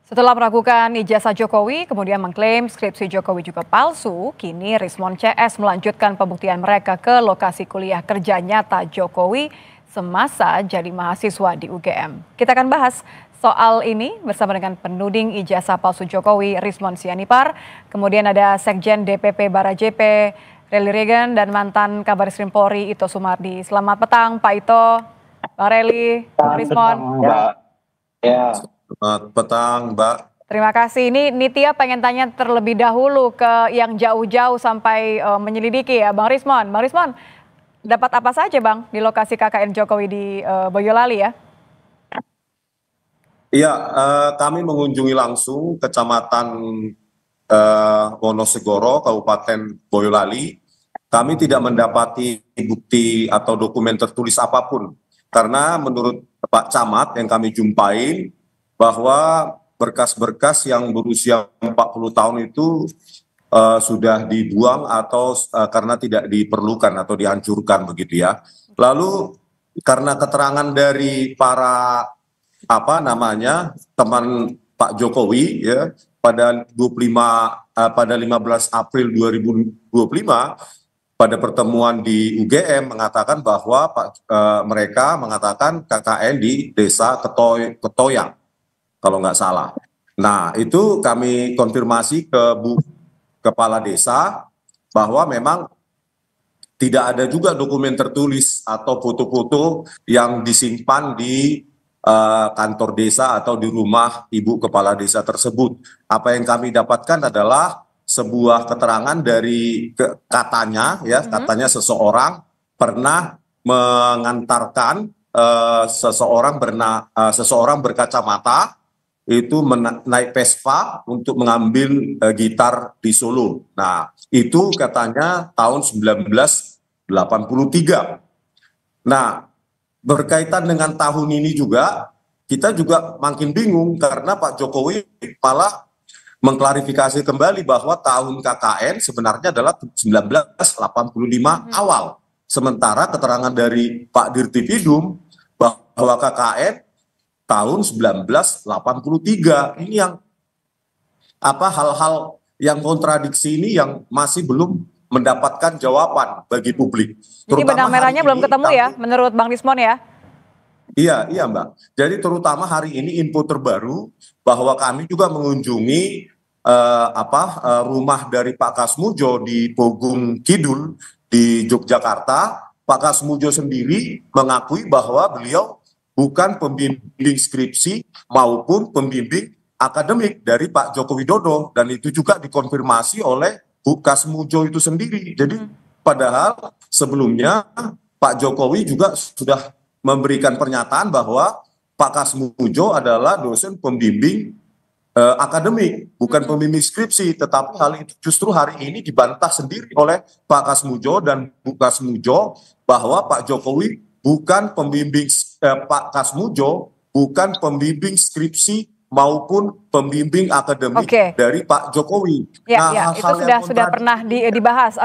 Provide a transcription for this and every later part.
Setelah meragukan ijazah Jokowi, kemudian mengklaim skripsi Jokowi juga palsu, kini Rismon CS melanjutkan pembuktian mereka ke lokasi kuliah kerja nyata Jokowi semasa jadi mahasiswa di UGM. Kita akan bahas soal ini bersama dengan penuding ijazah palsu Jokowi, Rismon Sianipar. Kemudian ada Sekjen DPP Bara JP, Relly Regan, dan mantan Kabaris Krim Polri, Ito Sumardi. Selamat petang, Pak Ito, Bang Relly, Bang Rismon. Mbak. Ya. Selamat petang, Mbak. Terima kasih. Ini Nitya pengen tanya terlebih dahulu ke yang jauh-jauh sampai menyelidiki ya, Bang Rismon. Bang Rismon, dapat apa saja Bang di lokasi KKN Jokowi di Boyolali ya? Iya, kami mengunjungi langsung Kecamatan Wonosegoro, Kabupaten Boyolali. Kami tidak mendapati bukti atau dokumen tertulis apapun. Karena menurut Pak Camat yang kami jumpai, bahwa berkas-berkas yang berusia 40 tahun itu sudah dibuang atau karena tidak diperlukan atau dihancurkan begitu ya. Lalu karena keterangan dari para teman Pak Jokowi ya pada 15 April 2025 pada pertemuan di UGM mengatakan bahwa mereka mengatakan KKN di Desa Ketoyang kalau nggak salah. Nah, itu kami konfirmasi ke Bu Kepala Desa bahwa memang tidak ada juga dokumen tertulis atau foto-foto yang disimpan di kantor desa atau di rumah Ibu Kepala Desa tersebut. Apa yang kami dapatkan adalah sebuah keterangan dari katanya seseorang pernah mengantarkan seseorang berkacamata itu naik Vespa untuk mengambil gitar di Solo. Nah, itu katanya tahun 1983. Nah, berkaitan dengan tahun ini juga, kita juga makin bingung karena Pak Jokowi malah mengklarifikasi kembali bahwa tahun KKN sebenarnya adalah 1985 awal. Sementara keterangan dari Pak Dirtipidum bahwa KKN tahun 1983. Ini yang hal-hal yang kontradiksi ini yang masih belum mendapatkan jawaban bagi publik. Jadi benang merahnya belum ketemu ya menurut Bang Rismon ya? Iya Mbak. Jadi terutama hari ini info terbaru bahwa kami juga mengunjungi rumah dari Pak Kasmujo di Pogung Kidul di Yogyakarta. Pak Kasmujo sendiri mengakui bahwa beliau bukan pembimbing skripsi maupun pembimbing akademik dari Pak Joko Widodo, dan itu juga dikonfirmasi oleh Bu Kasmujo itu sendiri. Jadi padahal sebelumnya Pak Jokowi juga sudah memberikan pernyataan bahwa Pak Kasmujo adalah dosen pembimbing akademik, bukan pembimbing skripsi. Tetapi hal itu justru hari ini dibantah sendiri oleh Pak Kasmujo dan Bu Kasmujo bahwa Pak Jokowi bukan pembimbing Pak Kasmujo, bukan pembimbing skripsi maupun pembimbing akademik dari Pak Jokowi. Ya, itu sudah pernah dibahas,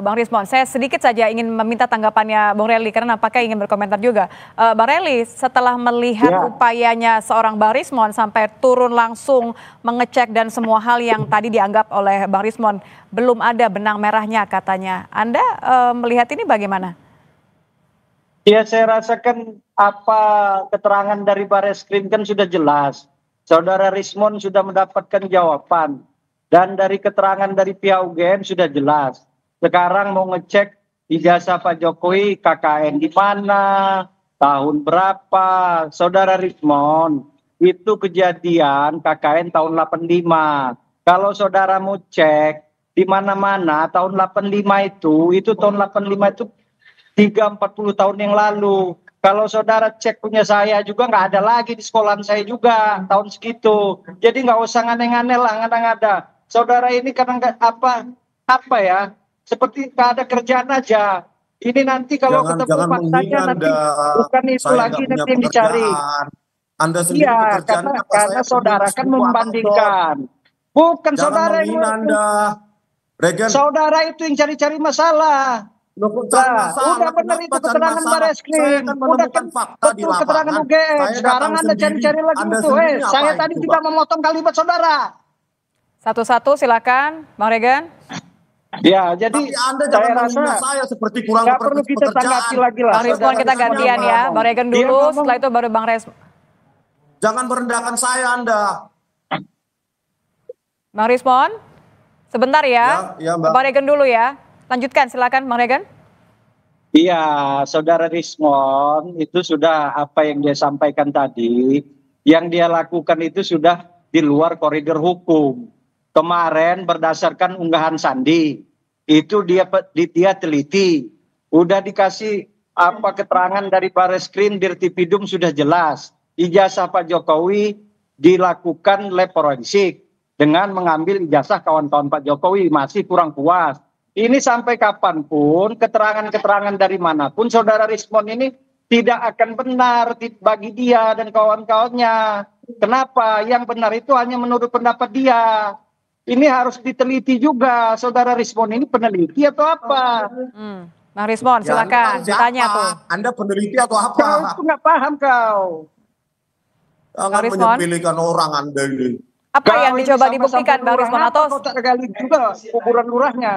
Bang Rismon. Saya sedikit saja ingin meminta tanggapannya Bang Relly karena nampaknya ingin berkomentar juga. Bang Relly, setelah melihat upayanya seorang Bang Rismon sampai turun langsung mengecek dan semua hal yang tadi dianggap oleh Bang Rismon belum ada benang merahnya katanya. Anda melihat ini bagaimana? Ya, saya rasakan keterangan dari Bareskrim kan sudah jelas. Saudara Rismon sudah mendapatkan jawaban. Dan dari keterangan dari pihak UGM sudah jelas. Sekarang mau ngecek ijazah Pak Jokowi KKN di mana, tahun berapa. Saudara Rismon, itu kejadian KKN tahun 85. Kalau saudara mau cek di mana-mana tahun 85 itu tahun 85 itu 30-40 tahun yang lalu. Kalau saudara cek punya saya juga nggak ada lagi di sekolahan saya juga tahun segitu. Jadi nggak usah aneh-aneh lah, ngada-ngada. Saudara ini karena nggak seperti nggak ada kerjaan aja. Ini nanti kalau ketemu faktanya nanti bukan itu lagi nanti yang dicari. Anda sendiri karena saudara kan membandingkan. Bukan saudara yang Anda. Saudara itu yang cari-cari masalah. Loh, kok cari Lah, masalah? udah benar Kenapa itu cari keterangan masalah? Saya Bareskrim. kan Udah menemukan kan fakta di betul keterangan lapangan. UGM. Saya Sekarang datang Anda sendiri. cari-cari lagi Anda itu. sendiri Saya ngapain tadi coba? tidak memotong kalimat saudara. Satu-satu silakan, Bang Regan. Ya, jadi Tapi Anda saya jangan rasa menghina saya seperti kurang nggak perlu kita tanggapi pekerjaan. lagi lah. Bang Rismon Saudara kita Rismon gantian apa ya. ngomong. Bang Regan Dia dulu, ngomong, setelah itu baru Bang Jangan merendahkan saya Anda. Bang Rismon. Sebentar ya. Ya, Mbak. Bang Regan dulu ya. Lanjutkan silakan Bang Regan. iya, saudara Rismon itu sudah apa yang dia sampaikan tadi, yang dia lakukan itu sudah di luar koridor hukum. Kemarin berdasarkan unggahan Sandi, itu dia teliti, udah dikasih apa keterangan dari Bareskrim Dirtipidum sudah jelas. Ijazah Pak Jokowi dilakukan lab forensik dengan mengambil ijazah kawan-kawan Pak Jokowi, masih kurang puas. Ini sampai kapanpun keterangan-keterangan dari manapun saudara Rismon ini tidak akan benar bagi dia dan kawan-kawannya. Kenapa? Yang benar itu hanya menurut pendapat dia. Ini harus diteliti juga. Saudara Rismon ini peneliti atau apa? Bang Rismon Ya, silakan Anda ditanya siapa? tuh. Anda peneliti atau apa? Kau itu nggak paham kau. Jangan Rismon. menyepelekan orang Anda ini. Apa Kau yang ini dicoba sama-sama dibuktikan Bang lurah, Rismon ngapa atau kau tak gali juga kuburan lurahnya?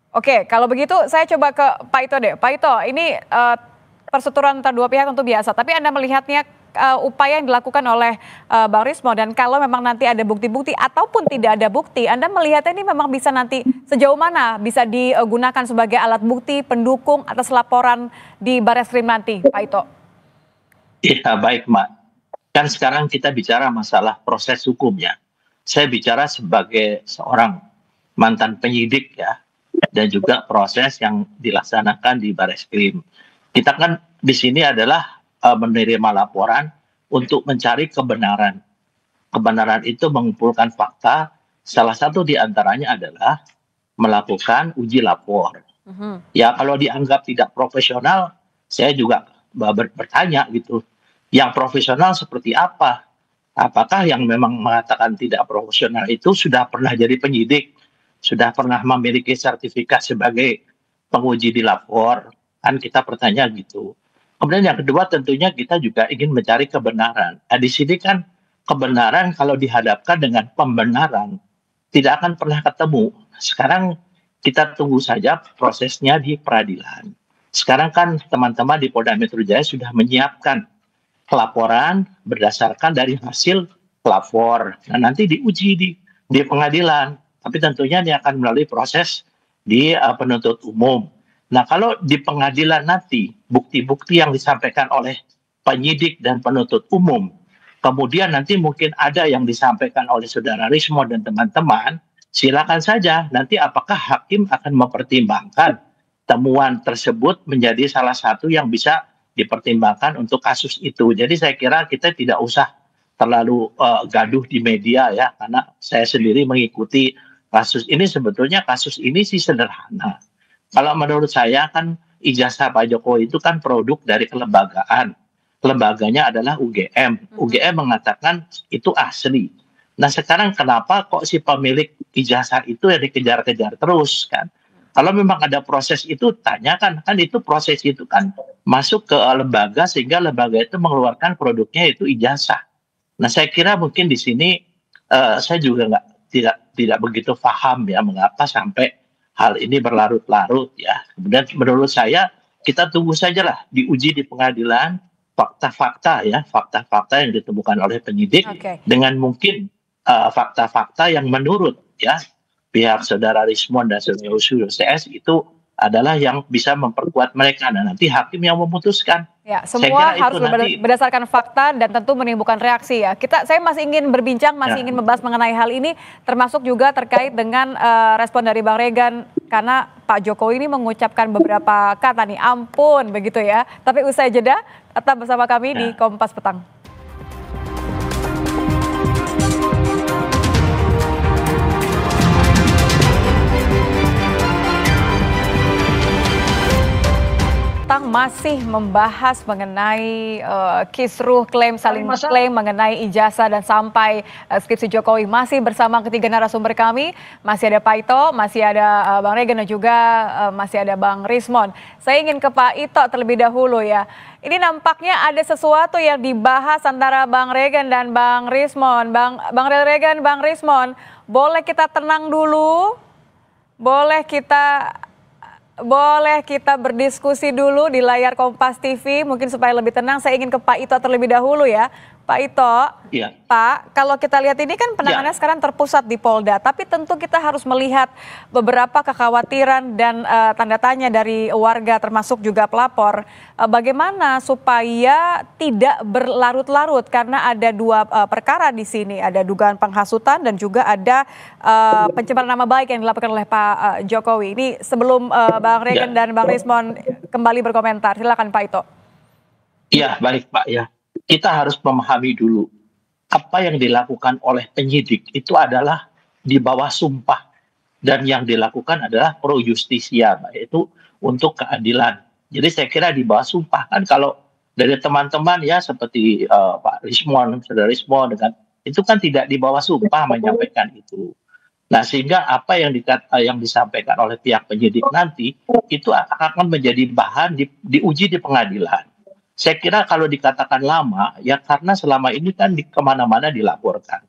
Oke, kalau begitu saya coba ke Pak Ito deh. Pak Ito, ini persetujuan antara dua pihak tentu biasa, tapi Anda melihatnya upaya yang dilakukan oleh Bang Rismon dan kalau memang nanti ada bukti-bukti ataupun tidak ada bukti, Anda melihatnya ini memang bisa nanti sejauh mana bisa digunakan sebagai alat bukti pendukung atas laporan di Bareskrim nanti, Pak Ito? Ya, baik, Mbak. Kan sekarang kita bicara masalah proses hukumnya. Saya bicara sebagai seorang mantan penyidik ya, dan juga proses yang dilaksanakan di Bareskrim. Kita kan di sini adalah menerima laporan untuk mencari kebenaran. Kebenaran itu mengumpulkan fakta, salah satu di antaranya adalah melakukan uji lapor. Ya kalau dianggap tidak profesional, saya juga bertanya gitu. Yang profesional seperti apa? Apakah yang memang mengatakan tidak profesional itu sudah pernah jadi penyidik? Sudah pernah memiliki sertifikat sebagai penguji di lapor, kan kita bertanya gitu. Kemudian yang kedua tentunya kita juga ingin mencari kebenaran. Nah, di sini kan kebenaran kalau dihadapkan dengan pembenaran tidak akan pernah ketemu. Sekarang kita tunggu saja prosesnya di peradilan. Sekarang kan teman-teman di Polda Metro Jaya sudah menyiapkan laporan berdasarkan dari hasil pelapor. Nah, nanti diuji di pengadilan. Tapi tentunya ini akan melalui proses di penuntut umum. Nah, kalau di pengadilan nanti bukti-bukti yang disampaikan oleh penyidik dan penuntut umum, kemudian nanti mungkin ada yang disampaikan oleh saudara Rismon dan teman-teman, silakan saja. Nanti apakah hakim akan mempertimbangkan temuan tersebut menjadi salah satu yang bisa dipertimbangkan untuk kasus itu. Jadi saya kira kita tidak usah terlalu gaduh di media ya, karena saya sendiri mengikuti kasus ini. Sebetulnya kasus ini sih sederhana. Kalau menurut saya kan ijazah Pak Jokowi itu kan produk dari kelembagaan. Lembaganya adalah UGM. UGM mengatakan itu asli. Nah sekarang kenapa kok si pemilik ijazah itu yang dikejar-kejar terus kan? Kalau memang ada proses itu tanyakan, kan itu proses itu kan masuk ke lembaga sehingga lembaga itu mengeluarkan produknya itu ijazah. Nah saya kira mungkin di sini saya juga tidak begitu paham ya mengapa sampai hal ini berlarut-larut ya. Kemudian menurut saya kita tunggu sajalah diuji di pengadilan fakta-fakta ya, fakta-fakta yang ditemukan oleh penyidik dengan mungkin fakta-fakta yang menurut ya pihak saudara Rismon dan saudara CS itu adalah yang bisa memperkuat mereka. Dan nanti hakim yang memutuskan. Ya, semua harus berdasarkan fakta dan tentu menimbulkan reaksi ya. Saya masih ingin berbincang, ingin membahas mengenai hal ini, termasuk juga terkait dengan respon dari Bang Regan, karena Pak Jokowi ini mengucapkan beberapa kata nih, ampun begitu ya. Tapi usai jeda, tetap bersama kami di Kompas Petang. masih membahas mengenai kisruh saling klaim mengenai ijazah dan sampai skripsi Jokowi. Masih bersama ketiga narasumber kami, masih ada Pak Ito, masih ada Bang Regen dan juga masih ada Bang Rismon. Saya ingin ke Pak Ito terlebih dahulu ya. Ini nampaknya ada sesuatu yang dibahas antara Bang Regen dan Bang Rismon. Bang Regen, Bang Rismon, boleh kita tenang dulu? Boleh kita berdiskusi dulu di layar Kompas TV, mungkin supaya lebih tenang. Saya ingin ke Pak Ito terlebih dahulu ya. Pak Ito, ya. Pak, kalau kita lihat ini kan penanganannya sekarang terpusat di Polda, tapi tentu kita harus melihat beberapa kekhawatiran dan tanda tanya dari warga termasuk juga pelapor. Bagaimana supaya tidak berlarut-larut karena ada dua perkara di sini, ada dugaan penghasutan dan juga ada pencemaran nama baik yang dilakukan oleh Pak Jokowi. Ini sebelum Bang Regen dan Bang Rismon kembali berkomentar, silakan Pak Ito. Iya, baik Pak ya. Kita harus memahami dulu apa yang dilakukan oleh penyidik itu adalah di bawah sumpah, dan yang dilakukan adalah pro justisia, yaitu untuk keadilan. Jadi saya kira di bawah sumpah. Kan kalau dari teman-teman ya seperti Pak Rismon, Saudara Rismon dengan itu kan tidak di bawah sumpah menyampaikan itu. Nah, sehingga apa yang disampaikan oleh pihak penyidik nanti itu akan menjadi bahan diuji di pengadilan. Saya kira kalau dikatakan lama, ya karena selama ini kan kemana-mana dilaporkan.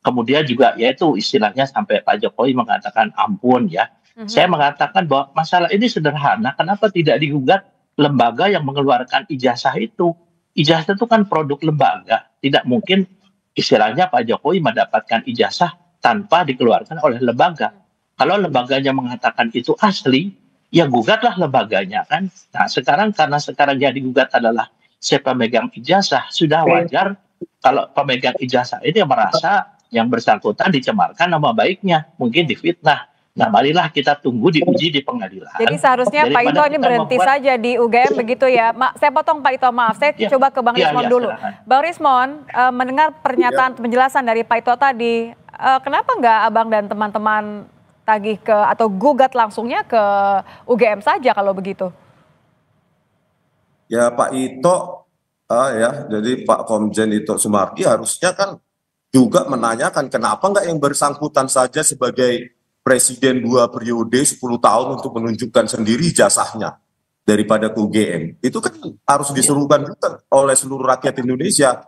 Kemudian juga yaitu istilahnya sampai Pak Jokowi mengatakan ampun ya. Saya mengatakan bahwa masalah ini sederhana, kenapa tidak digugat lembaga yang mengeluarkan ijazah itu? Ijazah itu kan produk lembaga, tidak mungkin istilahnya Pak Jokowi mendapatkan ijazah tanpa dikeluarkan oleh lembaga. Kalau lembaganya mengatakan itu asli, ya gugatlah lembaganya kan. Nah sekarang karena sekarang yang digugat adalah si pemegang ijazah, sudah wajar kalau pemegang ijazah ini merasa yang bersangkutan dicemarkan nama baiknya, mungkin difitnah. Nah marilah kita tunggu diuji di pengadilan. Jadi seharusnya Pak Ito ini berhenti saja di UGM begitu ya. Saya potong Pak Ito, maaf. Saya coba ke Bang Rismon dulu. Silahkan. Bang Rismon, mendengar pernyataan penjelasan dari Pak Ito tadi, kenapa nggak Abang dan teman-teman tagih ke atau gugat langsungnya ke UGM saja kalau begitu? Ya Pak Ito, ya jadi Pak Komjen Ito Sumardi harusnya kan juga menanyakan kenapa nggak yang bersangkutan saja sebagai presiden 2 periode 10 tahun untuk menunjukkan sendiri jasahnya daripada ke UGM. Itu kan harus diserukan juga oleh seluruh rakyat Indonesia.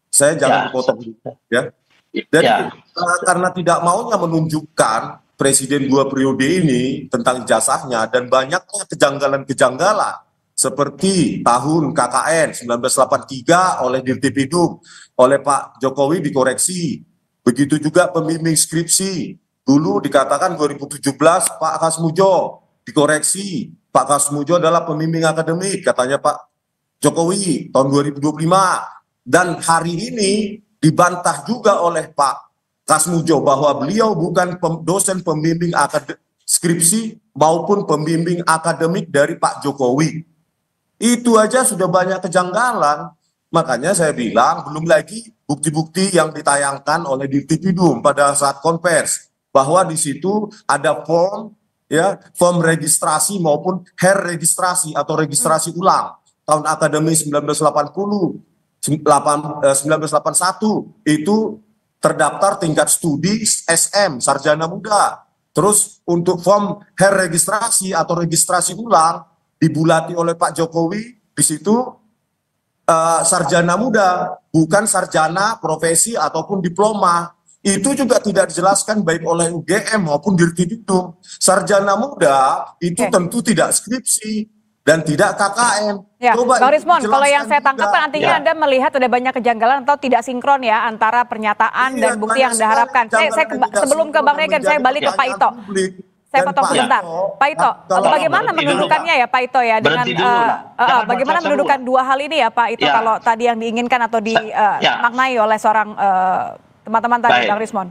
Saya jangan potong ya. Jadi karena tidak maunya menunjukkan presiden 2 periode ini tentang ijazahnya dan banyaknya kejanggalan-kejanggalan seperti tahun KKN 1983 oleh Dirtipidum oleh Pak Jokowi dikoreksi, begitu juga pembimbing skripsi dulu dikatakan 2017 Pak Kasmujo dikoreksi, Pak Kasmujo adalah pembimbing akademik katanya Pak Jokowi tahun 2025, dan hari ini dibantah juga oleh Pak Kasmujo bahwa beliau bukan dosen pembimbing skripsi maupun pembimbing akademik dari Pak Jokowi. Itu aja sudah banyak kejanggalan. Makanya saya bilang belum lagi bukti-bukti yang ditayangkan oleh Dirtipidum pada saat konvers bahwa di situ ada form form registrasi maupun registrasi atau registrasi ulang tahun akademi 1980 1981 itu terdaftar tingkat studi SM, sarjana muda. Terus untuk form registrasi atau registrasi ulang dibulati oleh Pak Jokowi, di situ sarjana muda, bukan sarjana profesi ataupun diploma. Itu juga tidak dijelaskan baik oleh UGM maupun Dirtipidum. Sarjana muda itu tentu tidak skripsi dan tidak KKN. Ya, coba Bang Rismon, kalau yang saya tangkap kan artinya Anda melihat ada banyak kejanggalan atau tidak sinkron ya antara pernyataan dan bukti yang Anda harapkan. Sebelum ke Bang Regen, saya balik ke Pak Ito. Saya potong sebentar. Pak Ito, bagaimana mendudukannya ya Pak Ito ya dengan bagaimana mendudukan dua hal ini ya Pak Ito kalau tadi yang diinginkan atau dimaknai oleh seorang teman-teman tadi Bang Rismon.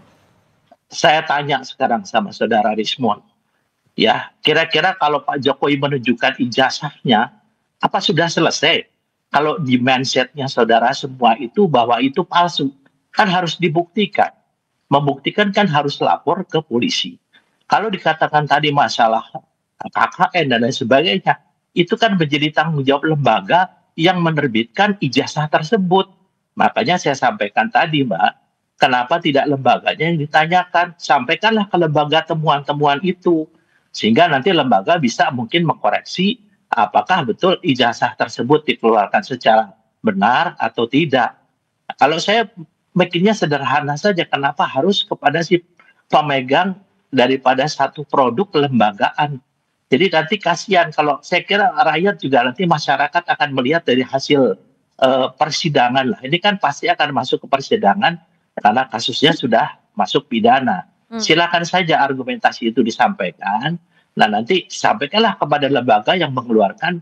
Saya tanya sekarang sama Saudara Rismon. Ya, kira-kira kalau Pak Jokowi menunjukkan ijazahnya, apa sudah selesai? Kalau di mindsetnya saudara semua itu bahwa itu palsu, kan harus dibuktikan. Membuktikan kan harus lapor ke polisi. Kalau dikatakan tadi masalah KKN dan lain sebagainya, itu kan menjadi tanggung jawab lembaga yang menerbitkan ijazah tersebut. Makanya saya sampaikan tadi, Mbak, kenapa tidak lembaganya yang ditanyakan? Sampaikanlah ke lembaga temuan-temuan itu. Sehingga nanti lembaga bisa mungkin mengkoreksi apakah betul ijazah tersebut dikeluarkan secara benar atau tidak. Kalau saya bikinnya sederhana saja, kenapa harus kepada si pemegang daripada satu produk kelembagaan? Jadi nanti kasihan, kalau saya kira rakyat juga nanti masyarakat akan melihat dari hasil persidangan lah. Ini kan pasti akan masuk ke persidangan karena kasusnya sudah masuk pidana. Silakan saja argumentasi itu disampaikan. Nah nanti sampaikanlah kepada lembaga yang mengeluarkan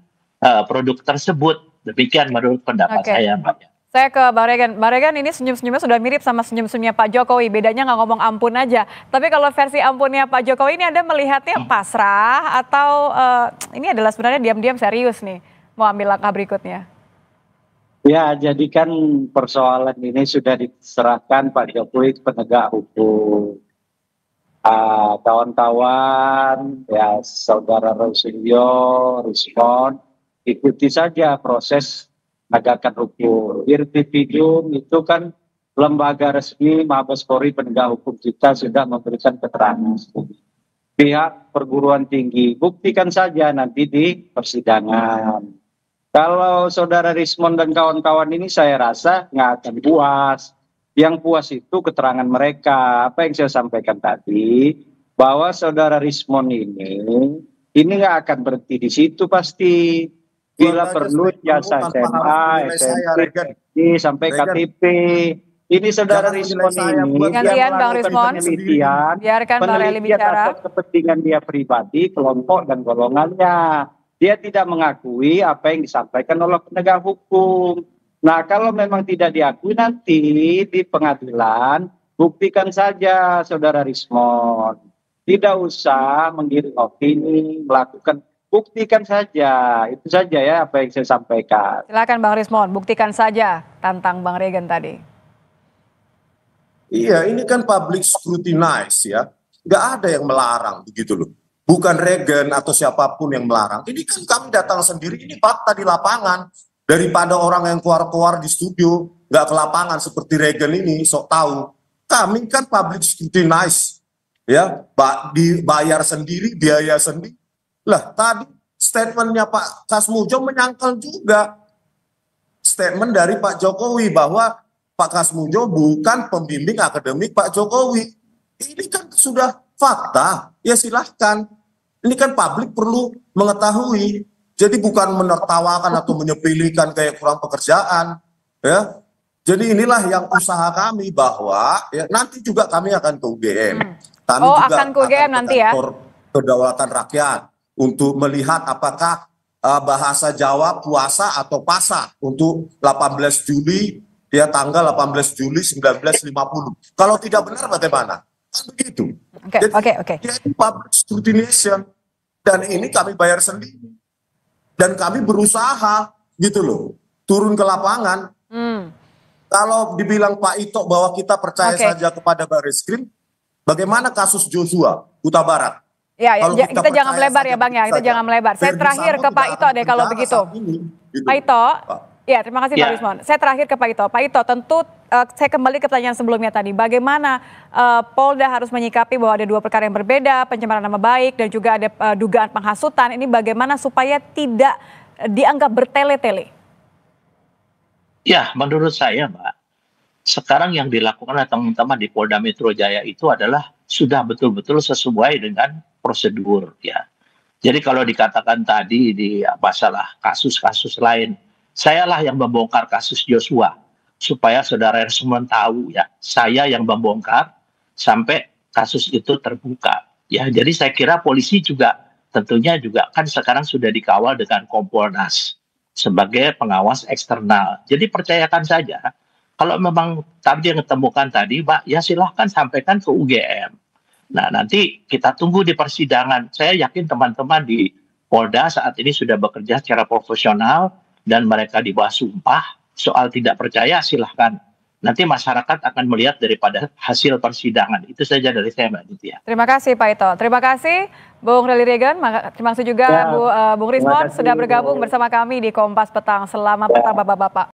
produk tersebut. Demikian menurut pendapat saya, Mbak. Saya ke Bang Regan. Bang Regan, ini senyum-senyumnya sudah mirip sama senyum-senyumnya Pak Jokowi. Bedanya nggak ngomong ampun aja. Tapi kalau versi ampunnya Pak Jokowi ini Anda melihatnya pasrah atau ini adalah sebenarnya diam-diam serius nih mau ambil langkah berikutnya? Ya, jadi kan persoalan ini sudah diserahkan Pak Jokowi ke penegak hukum. Kawan-kawan, ya saudara Rosilio, Rismon, ikuti saja proses penegakan hukum. Irtipidum itu kan lembaga resmi Mabes Polri penegak hukum kita sudah memberikan keterangan. Pihak perguruan tinggi, buktikan saja nanti di persidangan. Kalau saudara Rismon dan kawan-kawan ini saya rasa nggak akan puas. Yang puas itu keterangan mereka. Apa yang saya sampaikan tadi, bahwa saudara Rismon ini nggak akan berhenti di situ pasti. Bila perlu jasa SMA, SMP, sampai KTP. Ini saudara Rismon ini gantian Bang Rismon, biarkan Bang Reli bicara. Atas kepentingan dia pribadi, kelompok dan golongannya. Dia tidak mengakui apa yang disampaikan oleh penegak hukum. Nah, kalau memang tidak diakui nanti di pengadilan, buktikan saja saudara Rismon. Tidak usah menggiring opini, melakukan, buktikan saja. Itu saja ya apa yang saya sampaikan. Silakan Bang Rismon, buktikan saja tantang Bang Regan tadi. Iya, ini kan public scrutinize ya. Nggak ada yang melarang begitu loh. Bukan Regan atau siapapun yang melarang. Ini kan kami datang sendiri, ini fakta di lapangan. Daripada orang yang keluar-keluar di studio, nggak ke lapangan seperti Regan ini, sok tahu. Kami kan public scrutinize, ya, dibayar sendiri, biaya sendiri. Lah, tadi statementnya Pak Kasmujo menyangkal juga statement dari Pak Jokowi bahwa Pak Kasmujo bukan pembimbing akademik Pak Jokowi. Ini kan sudah fakta, ya silahkan. Ini kan publik perlu mengetahui. Jadi bukan menertawakan atau menyepelekan kayak kurang pekerjaan, ya. Jadi inilah yang usaha kami bahwa ya, nanti juga kami akan ke UGM. Kami juga akan ke UGM nanti ya. Kedaulatan Rakyat untuk melihat apakah bahasa Jawa puasa atau pasa untuk 18 Juli ya tanggal 18 Juli 1950. Kalau tidak benar bagaimana? Kan begitu. Oke. Jadi public scrutinization dan ini kami bayar sendiri. Dan kami berusaha gitu loh, turun ke lapangan. Kalau dibilang Pak Ito bahwa kita percaya saja kepada Barreskrim, bagaimana kasus Joshua, Huta Barat? Ya, kita jangan melebar ya Bang ya, kita jangan melebar. Saya terakhir ke Pak Ito deh kalau begitu. Gitu. Pak Ito, ya terima kasih Pak Rismon. Saya terakhir ke Pak Ito. Pak Ito, tentu saya kembali ke pertanyaan sebelumnya tadi. Bagaimana Polda harus menyikapi bahwa ada dua perkara yang berbeda, pencemaran nama baik dan juga ada dugaan penghasutan. Ini bagaimana supaya tidak dianggap bertele-tele? Ya, menurut saya, Mbak, sekarang yang dilakukan oleh teman-teman di Polda Metro Jaya itu adalah sudah betul-betul sesuai dengan prosedur, ya. Jadi kalau dikatakan tadi di masalah kasus-kasus lain, sayalah yang membongkar kasus Joshua supaya saudara Rismon tahu ya, saya yang membongkar sampai kasus itu terbuka. Ya, jadi saya kira polisi juga tentunya juga kan sekarang sudah dikawal dengan Kompolnas sebagai pengawas eksternal. Jadi percayakan saja, kalau memang tadi yang ditemukan tadi, Pak, ya silahkan sampaikan ke UGM. Nah, nanti kita tunggu di persidangan. Saya yakin teman-teman di Polda saat ini sudah bekerja secara profesional dan mereka di bawah sumpah. Soal tidak percaya silahkan nanti masyarakat akan melihat daripada hasil persidangan. Itu saja dari saya, Mbak Nitya. Terima kasih Pak Ito. Terima kasih Bung Rally Reagan. Terima kasih juga Bung Rismon sudah bergabung bersama kami di Kompas Petang. Selamat petang Bapak-Bapak.